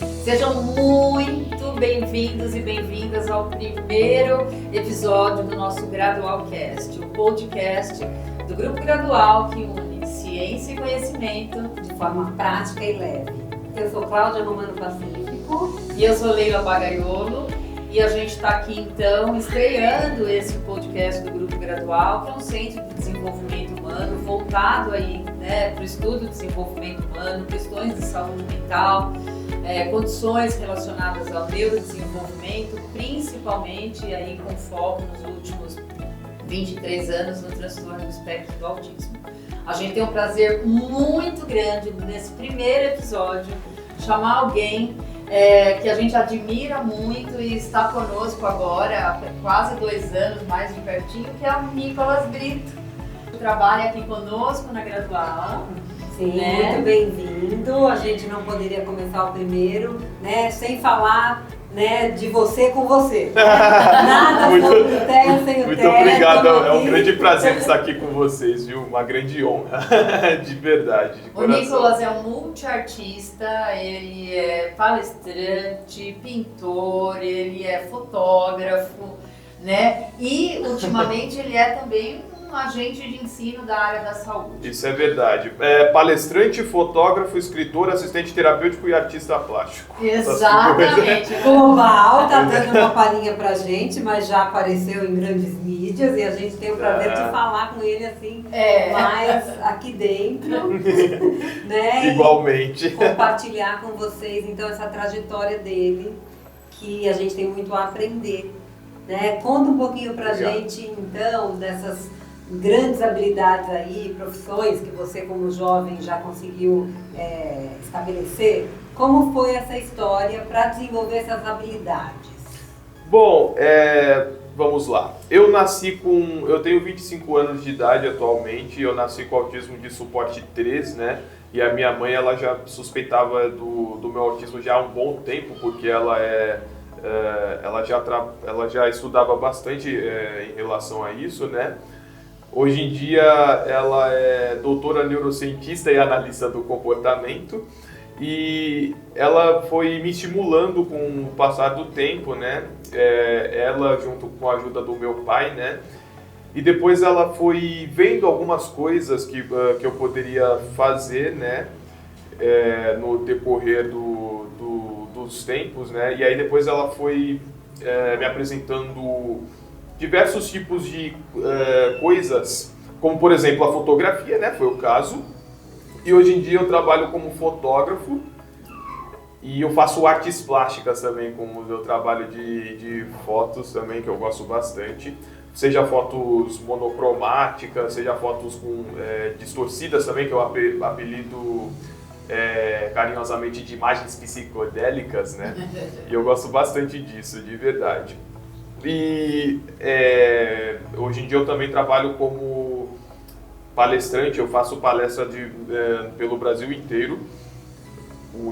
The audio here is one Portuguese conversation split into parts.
Sejam muito bem-vindos e bem-vindas ao primeiro episódio do nosso GradualCast, o podcast do Grupo Gradual que une ciência e conhecimento de forma prática e leve. Eu sou Cláudia Romano Pacífico. E eu sou Leila Bagaiolo. E a gente está aqui então estreando esse podcast do Grupo Gradual, que é um centro de desenvolvimento humano voltado aí, para o estudo do desenvolvimento humano, questões de saúde mental, condições relacionadas ao neurodesenvolvimento, principalmente aí com foco nos últimos 23 anos no transtorno do espectro do autismo. A gente tem um prazer muito grande nesse primeiro episódio chamar alguém que a gente admira muito e está conosco agora há quase 2 anos, mais de pertinho, que é o Nicolas Brito, que trabalha aqui conosco na Gradual. Sim, muito bem-vindo. A gente não poderia começar o primeiro, sem falar de você com você. Nada sobre o Theo sem o Muito Theo. obrigado, é um grande prazer estar aqui com vocês, viu? Uma grande honra, de verdade, de coração. O Nicolas é um multiartista, ele é palestrante, pintor, ele é fotógrafo, E ultimamente ele é também um agente de ensino da área da saúde. Isso é verdade. É palestrante, fotógrafo, escritor, assistente terapêutico e artista plástico. Exatamente. Global, tá dando uma palhinha pra gente, mas já apareceu em grandes mídias e a gente tem o prazer de falar com ele assim, mais aqui dentro, Igualmente. E compartilhar com vocês então essa trajetória dele, que a gente tem muito a aprender, Conta um pouquinho pra gente então dessas grandes habilidades aí, profissões que você como jovem já conseguiu estabelecer. Como foi essa história para desenvolver essas habilidades? Bom, vamos lá. Eu tenho 25 anos de idade atualmente, eu nasci com autismo de suporte 3, E a minha mãe, ela já suspeitava do meu autismo já há um bom tempo, porque ela já estudava bastante em relação a isso, Hoje em dia ela é doutora neurocientista e analista do comportamento e ela foi me estimulando com o passar do tempo, Ela junto com a ajuda do meu pai, E depois ela foi vendo algumas coisas que eu poderia fazer, no decorrer dos tempos, E aí depois ela foi me apresentando diversos tipos de coisas, como por exemplo a fotografia, foi o caso. E hoje em dia eu trabalho como fotógrafo e eu faço artes plásticas também, como o meu trabalho de fotos também, que eu gosto bastante. Seja fotos monocromáticas, seja fotos com distorcidas também, que eu apelido carinhosamente de imagens psicodélicas, E eu gosto bastante disso, de verdade. E hoje em dia eu também trabalho como palestrante, eu faço palestra pelo Brasil inteiro,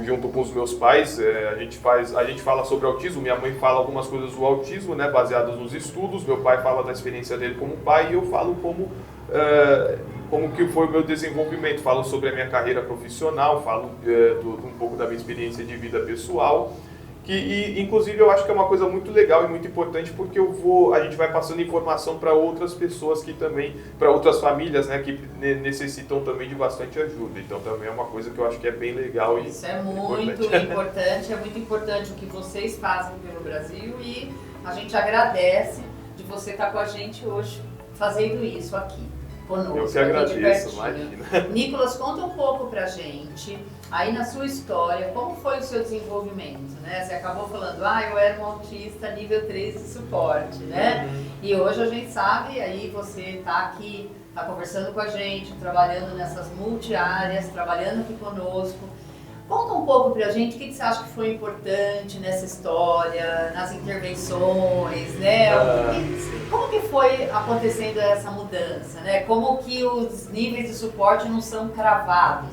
junto com os meus pais. A gente fala sobre autismo, minha mãe fala algumas coisas do autismo, baseadas nos estudos, meu pai fala da experiência dele como pai e eu falo como que foi o meu desenvolvimento, falo sobre a minha carreira profissional, falo um pouco da minha experiência de vida pessoal. Inclusive eu acho que é uma coisa muito legal e muito importante porque a gente vai passando informação para outras pessoas para outras famílias, que necessitam também de bastante ajuda. Então também é uma coisa que eu acho que é bem legal e isso é muito importante, é muito importante o que vocês fazem pelo Brasil e a gente agradece de você estar com a gente hoje fazendo isso aqui conosco. Eu que agradeço, imagina. Nicolas, conta um pouco pra gente, aí na sua história, como foi o seu desenvolvimento, Você acabou falando, eu era um autista nível 3 de suporte, E hoje a gente sabe, aí você tá aqui, tá conversando com a gente, trabalhando nessas multi-áreas, trabalhando aqui conosco. Conta um pouco pra gente o que você acha que foi importante nessa história, nas intervenções, Como que foi acontecendo essa mudança, Como que os níveis de suporte não são cravados,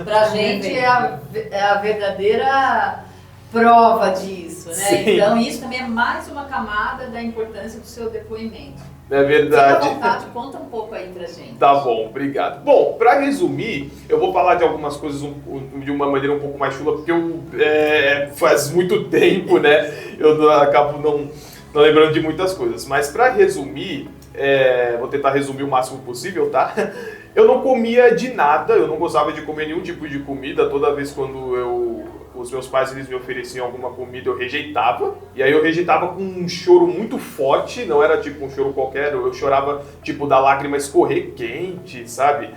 pra gente é a verdadeira prova disso, Sim. Então isso também é mais uma camada da importância do seu depoimento. É verdade. Fica à vontade, conta um pouco aí pra gente. Tá bom, obrigado. Bom, para resumir, eu vou falar de algumas coisas de uma maneira um pouco mais chula, porque faz muito tempo, né? Eu acabo não lembrando de muitas coisas. Mas para resumir, vou tentar resumir o máximo possível, tá? Eu não comia de nada, eu não gostava de comer nenhum tipo de comida. Toda vez quando os meus pais eles me ofereciam alguma comida, eu rejeitava. E aí eu rejeitava com um choro muito forte, não era tipo um choro qualquer, eu chorava tipo da lágrima escorrer quente, sabe?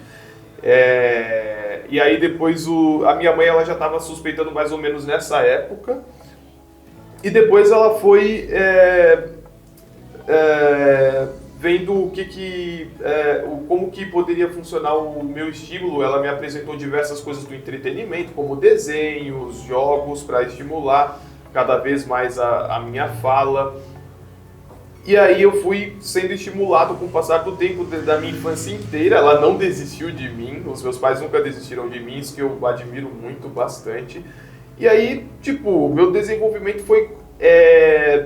E aí depois a minha mãe ela já estava suspeitando mais ou menos nessa época. E depois ela foi vendo como que poderia funcionar o meu estímulo. Ela me apresentou diversas coisas do entretenimento, como desenhos, jogos, para estimular cada vez mais a minha fala. E aí eu fui sendo estimulado com o passar do tempo da minha infância inteira. Ela não desistiu de mim, os meus pais nunca desistiram de mim, isso que eu admiro muito, bastante. E aí, o meu desenvolvimento foi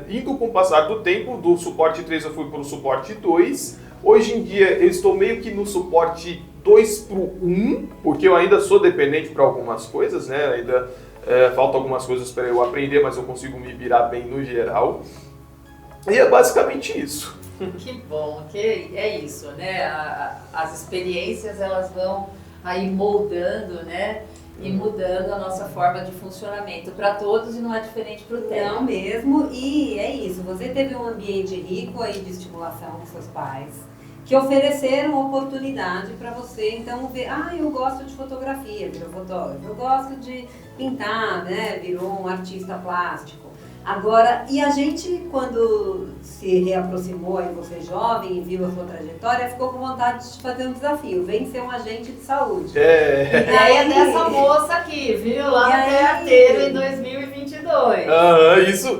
indo com o passar do tempo. Do suporte 3 eu fui para o suporte 2. Hoje em dia eu estou meio que no suporte 2 para o 1, porque eu ainda sou dependente para algumas coisas, né? Ainda faltam algumas coisas para eu aprender, mas eu consigo me virar bem no geral. E é basicamente isso. Que bom, que é isso, né? As experiências elas vão aí moldando, né? E mudando a nossa forma de funcionamento para todos e não é diferente para o Theo. Não mesmo, e é isso, você teve um ambiente rico aí de estimulação com seus pais, que ofereceram oportunidade para você, então, ver, eu gosto de fotografia, virou fotógrafo, eu gosto de pintar, né, virou um artista plástico. Agora, e a gente, quando se reaproximou aí, você jovem, e viu a sua trajetória, ficou com vontade de fazer um desafio, vem ser um agente de saúde. E aí é dessa moça aqui, viu? Lá no Teateiro em 2022.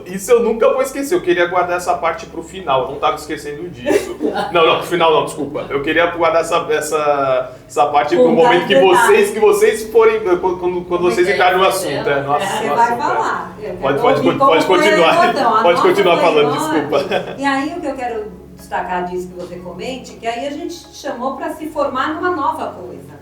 Isso eu nunca vou esquecer, eu queria guardar essa parte pro final, eu não estava esquecendo disso. Não, pro final não, desculpa. Eu queria guardar essa parte pro momento que vocês forem, quando vocês entrarem no assunto. Você vai falar. Pode continuar falando, desculpa. E aí o que eu quero destacar disso que você comente, que aí a gente chamou para se formar numa nova coisa.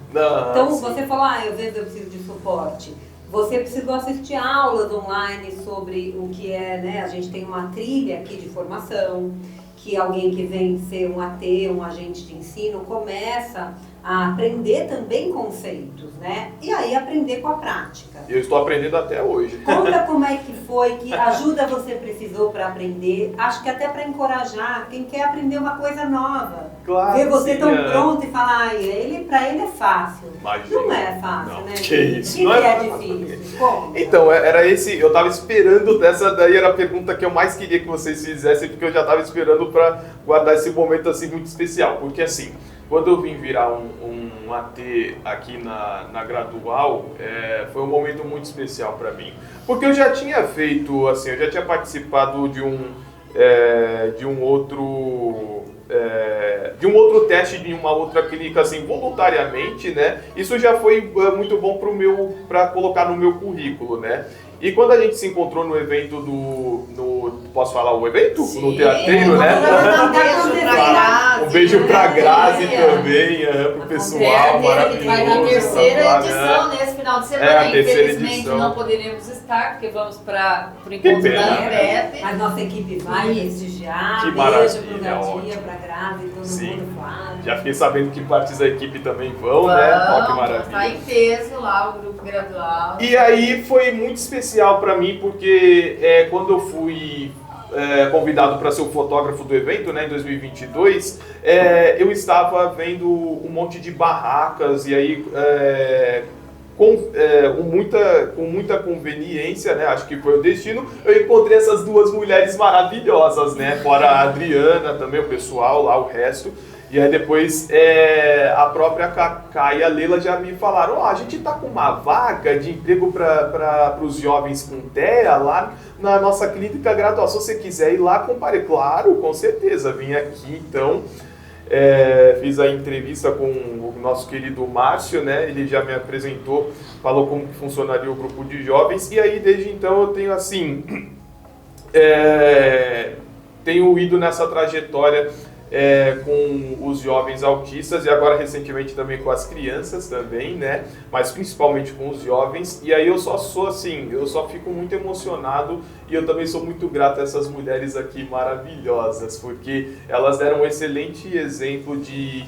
Então você falou, eu preciso de suporte. Você precisou assistir aulas online sobre o que é, né? A gente tem uma trilha aqui de formação, que alguém que vem ser um AT, um agente de ensino, começa a aprender também conceitos, né? E aí aprender com a prática. Eu estou aprendendo até hoje. Conta como é que foi, que ajuda você precisou para aprender. Acho que até para encorajar quem quer aprender uma coisa nova. Claro. Ver você tão pronto e falar, para ele é fácil. Imagina. Não é fácil, não, né? Que isso? Não é difícil. Como? Então, era eu estava esperando, essa daí era a pergunta que eu mais queria que vocês fizessem, porque eu já estava esperando para guardar esse momento assim muito especial. Porque assim, quando eu vim virar um AT aqui na Gradual, foi um momento muito especial para mim. Porque eu já tinha feito, assim, eu já tinha participado de um outro teste de uma outra clínica, assim, voluntariamente, né? Isso já foi muito bom para colocar no meu currículo, né? E quando a gente se encontrou no evento posso falar o evento? Sim, no Teateiro, né? Um beijo pra Grazi também, pro pessoal maravilhoso. Vai na terceira edição nesse final de semana. Infelizmente não poderemos estar, porque vamos para o encontro da Ambev. Mas nossa equipe vai prestigiar. Que beijo pro maravilha, Gatinha, pra Grazi, todo mundo, Flávio. Já fiquei sabendo que partes da equipe também vão, né? Ó, que maravilha. Tá em peso lá o grupo Gradual. E aí foi muito especial para mim, porque quando eu fui convidado para ser o fotógrafo do evento, né, em 2022, eu estava vendo um monte de barracas e aí com muita conveniência, né, acho que foi o destino, eu encontrei essas duas mulheres maravilhosas, né, fora a Adriana também, o pessoal lá, o resto. E aí depois a própria Cacá e a Leila já me falaram, a gente tá com uma vaga de emprego para os jovens com TEA lá na nossa clínica Gradual. Se você quiser ir lá, compare. Claro, com certeza, vim aqui então. Fiz a entrevista com o nosso querido Márcio, né? Ele já me apresentou, falou como que funcionaria o grupo de jovens. E aí desde então eu tenho assim, tenho ido nessa trajetória com os jovens autistas e agora recentemente também com as crianças também, né? Mas principalmente com os jovens. E aí eu só fico muito emocionado e eu também sou muito grato a essas mulheres aqui maravilhosas, porque elas deram um excelente exemplo de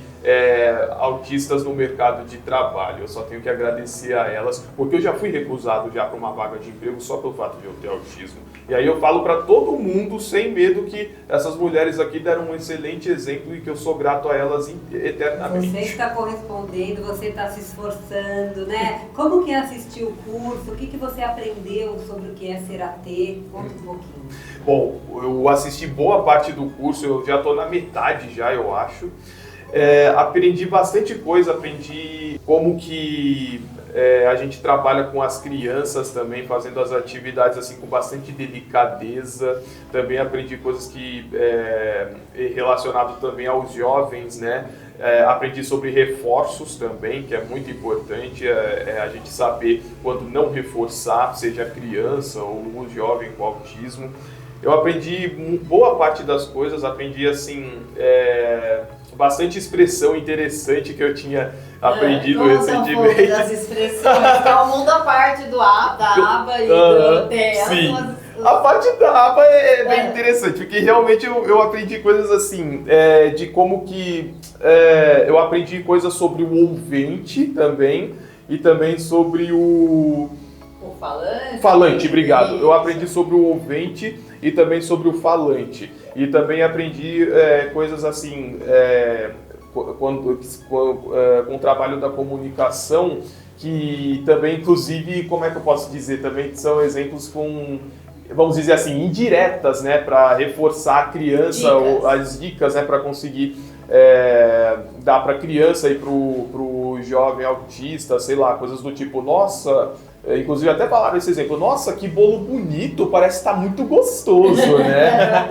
autistas no mercado de trabalho. Eu só tenho que agradecer a elas, porque eu já fui recusado já para uma vaga de emprego só pelo fato de eu ter autismo. E aí eu falo para todo mundo, sem medo, que essas mulheres aqui deram um excelente exemplo e que eu sou grato a elas eternamente. Você está correspondendo, você está se esforçando, né? Como que é assistir o curso? O que você aprendeu sobre o que é ser AT? Conta um pouquinho. Bom, eu assisti boa parte do curso, eu já estou na metade já, eu acho. Aprendi bastante coisa, aprendi como que a gente trabalha com as crianças também, fazendo as atividades assim com bastante delicadeza. Também aprendi coisas que relacionado também aos jovens, né? Aprendi sobre reforços também, que é muito importante a gente saber quando não reforçar, seja criança ou um jovem com autismo. Eu aprendi boa parte das coisas, aprendi assim bastante expressão interessante que eu tinha aprendido recentemente. Um pouco das expressões, que é o mundo à parte da aba e do TEA. Sim. A parte da aba é bem interessante, porque realmente eu aprendi coisas assim, de como que eu aprendi coisas sobre o ouvinte também, e também sobre o falante. Falante, obrigado. Eu aprendi sobre o ouvinte e também sobre o falante. E também aprendi coisas assim, com o trabalho da comunicação, que também, inclusive, como é que eu posso dizer, também são exemplos com, vamos dizer assim, indiretas, né, para reforçar a criança, ou as dicas, né, para conseguir dar para a criança e para o jovem autista, sei lá, coisas do tipo, nossa, inclusive até falaram esse exemplo, nossa, que bolo bonito, parece estar muito gostoso, né?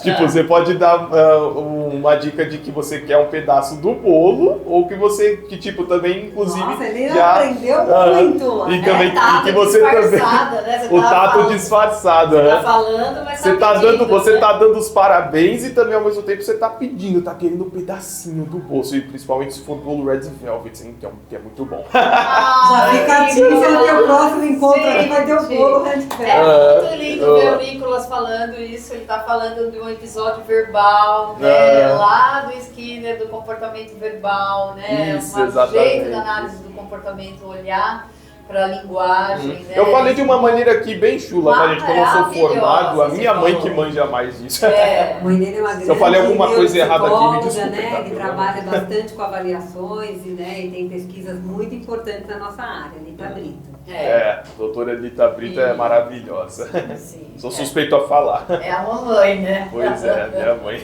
Tipo, você pode dar uma dica de que você quer um pedaço do bolo, ou que você, que tipo, também, inclusive... Nossa, ele já aprendeu muito! E também que você também... Né? O tato disfarçado, né? Você tá falando, mas você tá dando os parabéns e também, ao mesmo tempo, você tá pedindo, tá querendo um pedacinho do bolo, e principalmente se for bolo Red Velvet, hein, que é muito bom. Já fica a dica, que o próximo encontro aqui vai ter o bolo Red Velvet. É muito lindo ver o Nicolas falando isso, ele tá falando de um episódio verbal, né, lá do Skinner, do comportamento verbal, né, isso, um jeito da análise do comportamento, olhar para a linguagem, né? Eu falei de uma maneira aqui bem chula, tá, gente? Como eu sou formado, a minha mãe que manja mais disso. A mãe dele é uma grande, se eu falei alguma coisa errada aqui, me desculpe. Né, que trabalha bastante com avaliações e tem pesquisas muito importantes na nossa área, Anita Brito. A doutora Anita Brito é maravilhosa. Sim, sou suspeito a falar. É a mamãe, né? Pois é, minha mãe.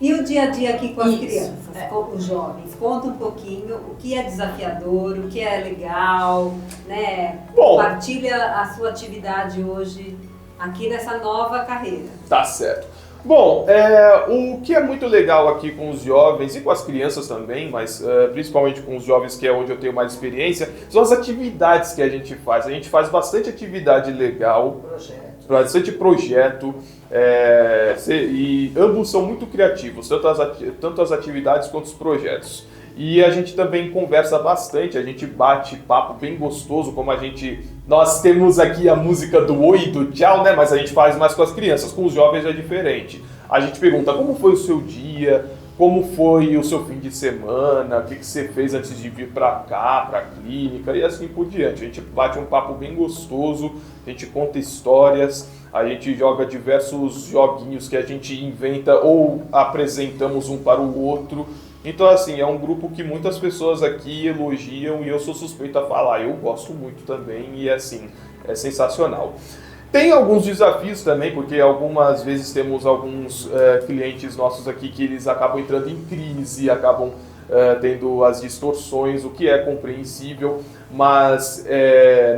E o dia a dia aqui com as crianças, com os jovens? Conta um pouquinho o que é desafiador, o que é legal, né? Bom, compartilha a sua atividade hoje aqui nessa nova carreira. Tá certo. Bom, o que é muito legal aqui com os jovens e com as crianças também, mas principalmente com os jovens, que é onde eu tenho mais experiência, são as atividades que a gente faz. A gente faz bastante atividade legal, bastante projeto, e ambos são muito criativos, tanto as atividades quanto os projetos. E a gente também conversa bastante, a gente bate papo bem gostoso, como nós temos aqui a música do oi e do tchau, né? Mas a gente faz mais com as crianças, com os jovens é diferente. A gente pergunta como foi o seu dia, como foi o seu fim de semana, o que você fez antes de vir pra cá, pra clínica e assim por diante. A gente bate um papo bem gostoso, a gente conta histórias, a gente joga diversos joguinhos que a gente inventa ou apresentamos um para o outro. Então, assim, é um grupo que muitas pessoas aqui elogiam e eu sou suspeito a falar. Eu gosto muito também e, assim, é sensacional. Tem alguns desafios também, porque algumas vezes temos alguns clientes nossos aqui que eles acabam entrando em crise, acabam tendo as distorções, o que é compreensível, mas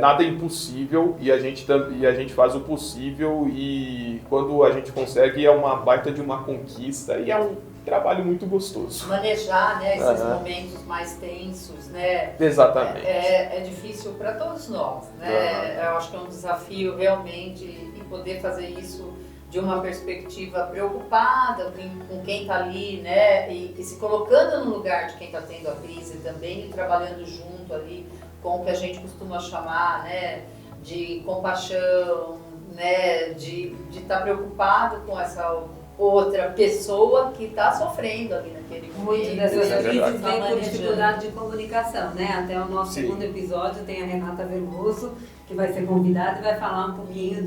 nada é impossível e a gente faz o possível e quando a gente consegue é uma baita de uma conquista e é um trabalho muito gostoso. Manejar, né, esses momentos mais tensos, né? Exatamente. É difícil para todos nós, né? Eu acho que é um desafio realmente e poder fazer isso de uma perspectiva preocupada com quem está ali, né, e se colocando no lugar de quem está tendo a crise também, e trabalhando junto ali com o que a gente costuma chamar, né, de compaixão, né, de estar preocupado com essa outra pessoa que está sofrendo ali naquele momento. Muito dessas crises vem por manejando. dificuldade de comunicação, né? Até o nosso segundo episódio tem a Renata Vergoso, que vai ser convidada e vai falar um pouquinho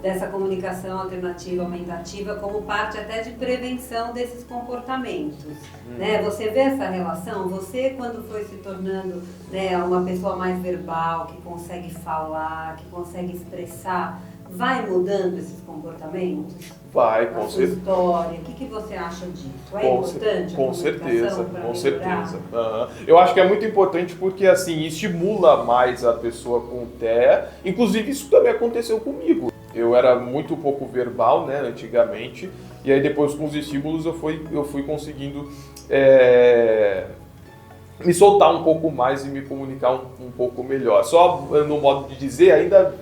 dessa comunicação alternativa, aumentativa, como parte até de prevenção desses comportamentos. Né? Você vê essa relação? Você, quando foi se tornando, né, uma pessoa mais verbal, que consegue falar, que consegue expressar, vai mudando esses comportamentos? Vai, A com sua certeza. história, o que você acha disso? É Com importante? Com certeza, com certeza. Uhum. Eu acho que é muito importante porque assim estimula mais a pessoa com TEA. Inclusive isso também aconteceu comigo. Eu era muito pouco verbal, né, antigamente, e aí depois com os estímulos eu fui conseguindo me soltar um pouco mais e me comunicar um pouco melhor. Só no modo de dizer, ainda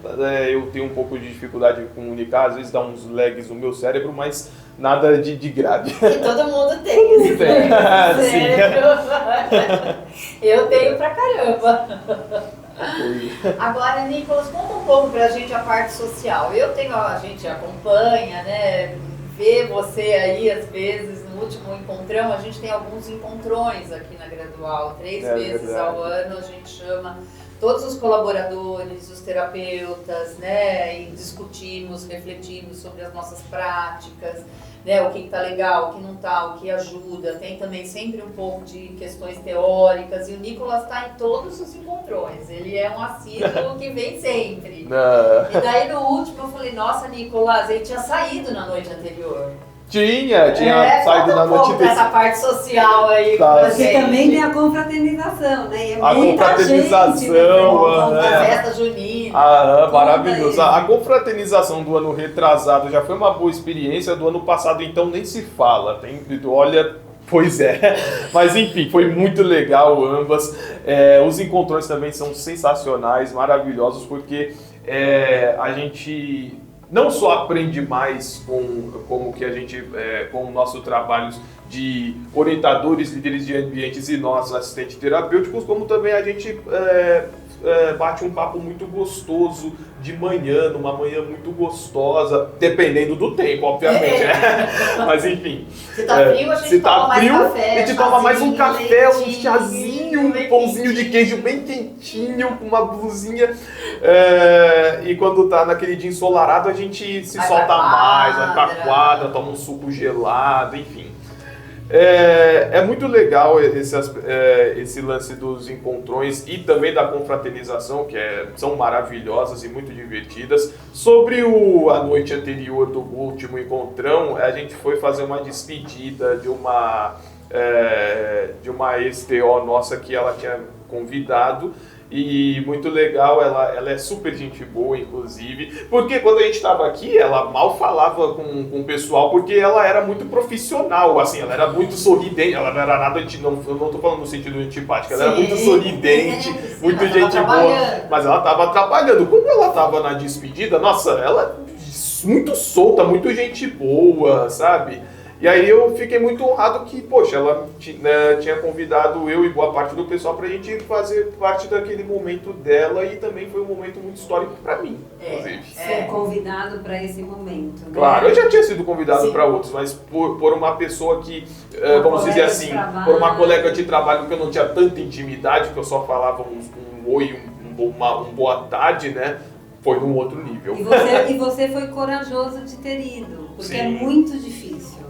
eu tenho um pouco de dificuldade de comunicar, às vezes dá uns lags no meu cérebro, mas nada de grave. E todo mundo tem esse cérebro. Eu tenho pra caramba. Agora, Nicolas, conta um pouco pra gente a parte social. A gente acompanha, né? Vê você aí, às vezes, no último encontrão, a gente tem alguns encontrões aqui na Gradual. 3 vezes verdade. ao ano a gente chama todos os colaboradores, os terapeutas, né? E discutimos, refletimos sobre as nossas práticas, né? O que está legal, o que não está, o que ajuda. Tem também sempre um pouco de questões teóricas. E o Nicolas está em todos os encontrões. Ele é um assíduo que vem sempre. E daí no último eu falei, nossa, Nicolas, ele tinha saído na noite anterior. Tinha saído na noite dessa parte social aí. Tá. Você também tem a confraternização, né? E é A muita confraternização, gente, né? Da festa junina. Maravilhoso. A confraternização do ano retrasado já foi uma boa experiência, do ano passado então nem se fala. Olha, pois é. Mas enfim, foi muito legal ambas. Os encontrões também são sensacionais, maravilhosos, porque a gente não só aprende mais com que a gente, com o nosso trabalho de orientadores, líderes de ambientes e nós, assistentes terapêuticos, como também a gente bate um papo muito gostoso de manhã, numa manhã muito gostosa, dependendo do tempo, obviamente, né? Mas enfim. Se tá frio, a gente toma mais café. A gente toma mais um café, um leitinho, chazinho, um pãozinho de queijo bem quentinho, com uma blusinha. E quando tá naquele dia ensolarado, a gente se solta mais, vai pra quadra, toma um suco gelado, enfim. É muito legal esse lance dos encontrões e também da confraternização, que são maravilhosas e muito divertidas. Sobre a noite anterior do último encontrão, a gente foi fazer uma despedida de uma ex-TO nossa que ela tinha convidado. E muito legal, ela é super gente boa, inclusive, porque quando a gente estava aqui, ela mal falava com o pessoal, porque ela era muito profissional, assim, ela era muito sorridente, ela não era nada, eu não estou falando no sentido antipático, ela era muito sorridente, muito gente boa, mas ela estava trabalhando. Quando ela estava na despedida, nossa, ela muito solta, muito gente boa, sabe? E aí eu fiquei muito honrado que, poxa, ela tinha convidado eu e boa parte do pessoal pra gente fazer parte daquele momento dela, e também foi um momento muito histórico pra mim, inclusive. Ser convidado pra esse momento, né? Claro, eu já tinha sido convidado para outros, mas por uma pessoa que, vamos dizer assim, por uma colega de trabalho que eu não tinha tanta intimidade, que eu só falava um oi, um boa tarde, né? Foi num outro nível. E você foi corajoso de ter ido, porque Sim. é muito difícil.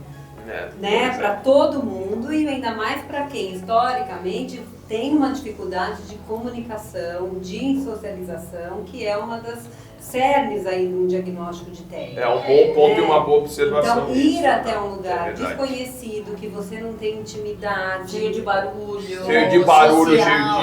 Né, para todo mundo, e ainda mais para quem historicamente tem uma dificuldade de comunicação, de socialização, que é uma das cernes aí de um diagnóstico de TEA. É um bom ponto e uma boa observação. Então, ir até um lugar desconhecido, que você não tem intimidade, cheio de barulho, cheio de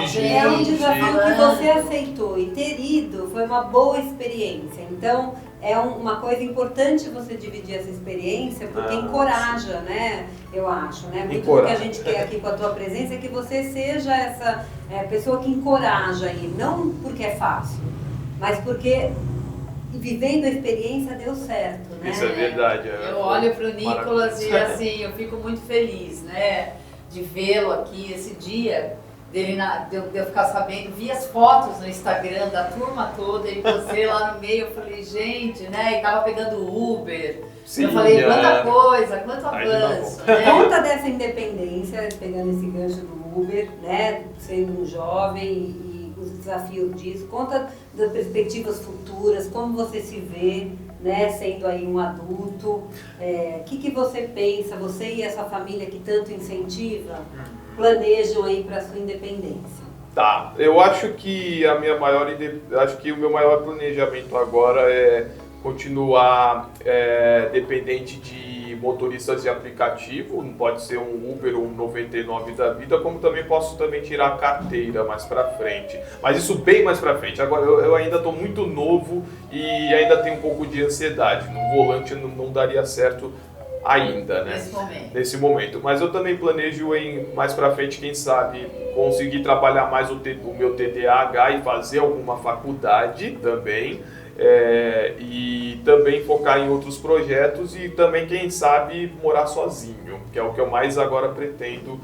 gente. É um desafio que você aceitou, e ter ido foi uma boa experiência. Então, é uma coisa importante você dividir essa experiência, porque encoraja, né? Eu acho, né? Muito do que a gente quer aqui com a tua presença é que você seja essa pessoa que encoraja aí, não porque é fácil, mas porque vivendo a experiência deu certo, né? Isso é verdade. Eu olho para o Nicolas e assim, eu fico muito feliz, né, de vê-lo aqui esse dia, de eu ficar sabendo, vi as fotos no Instagram da turma toda e você lá no meio, eu falei, gente, né, e tava pegando Uber. Sim, eu falei, quanta coisa, quanto avanço, né? Conta dessa independência, pegando esse gancho do Uber, né, sendo um jovem e os desafios disso, conta das perspectivas futuras, como você se vê, né, sendo aí um adulto, o que você pensa, você e essa família que tanto incentiva, planejam aí para sua independência? Tá, eu acho que o meu maior planejamento agora é continuar dependente de motoristas de aplicativo, não pode ser um Uber ou um 99 da vida, como também posso tirar a carteira mais pra frente, mas isso bem mais pra frente. Agora eu ainda estou muito novo e ainda tenho um pouco de ansiedade, no volante não daria certo ainda, né? Nesse momento. Mas eu também planejo mais pra frente, quem sabe, conseguir trabalhar mais o meu TDAH e fazer alguma faculdade também. E também focar em outros projetos e também, quem sabe, morar sozinho, que é o que eu mais agora pretendo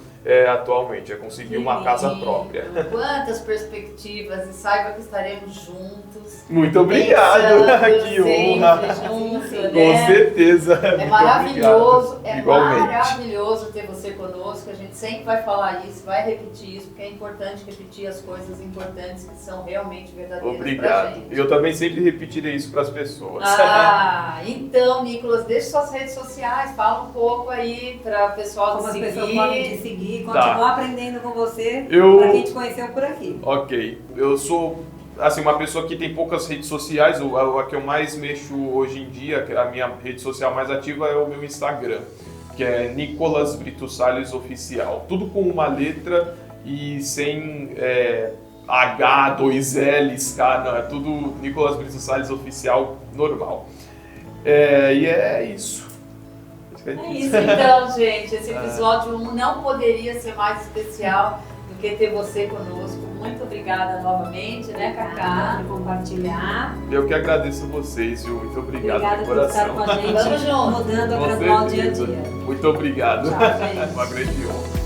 atualmente, é conseguir uma casa própria. Quantas perspectivas, e saiba que estaremos juntos. Muito obrigado, que honra. Juntos, com né? certeza. É maravilhoso, Igualmente. maravilhoso ter você conosco, a gente sempre vai falar isso, vai repetir isso, porque é importante repetir as coisas importantes que são realmente verdadeiras. Obrigado. Pra gente. Eu também sempre repetirei isso para as pessoas. Então, Nicolas, deixe suas redes sociais, fala um pouco aí para o pessoal Como te as pessoas seguir. podem te seguir, continuar aprendendo com você, Eu- pra quem te conheceu por aqui. Ok, eu sou uma pessoa que tem poucas redes sociais, a que eu mais mexo hoje em dia, a minha rede social mais ativa é o meu Instagram, que é Nicolas Brito Salles Oficial, tudo com uma letra e sem H, 2 L's, K, não, é tudo Nicolas Brito Salles Oficial normal. E é isso. É isso então, gente. Esse episódio 1 não poderia ser mais especial do que ter você conosco. Muito obrigada novamente, né, Cacá? Por compartilhar. Eu que agradeço vocês, viu? Muito obrigado Obrigada de por estar coração. com a gente, Vamos junto. mudando a Com gradual dia a certeza. dia. Muito obrigado. Tchau, gente. Uma grande honra.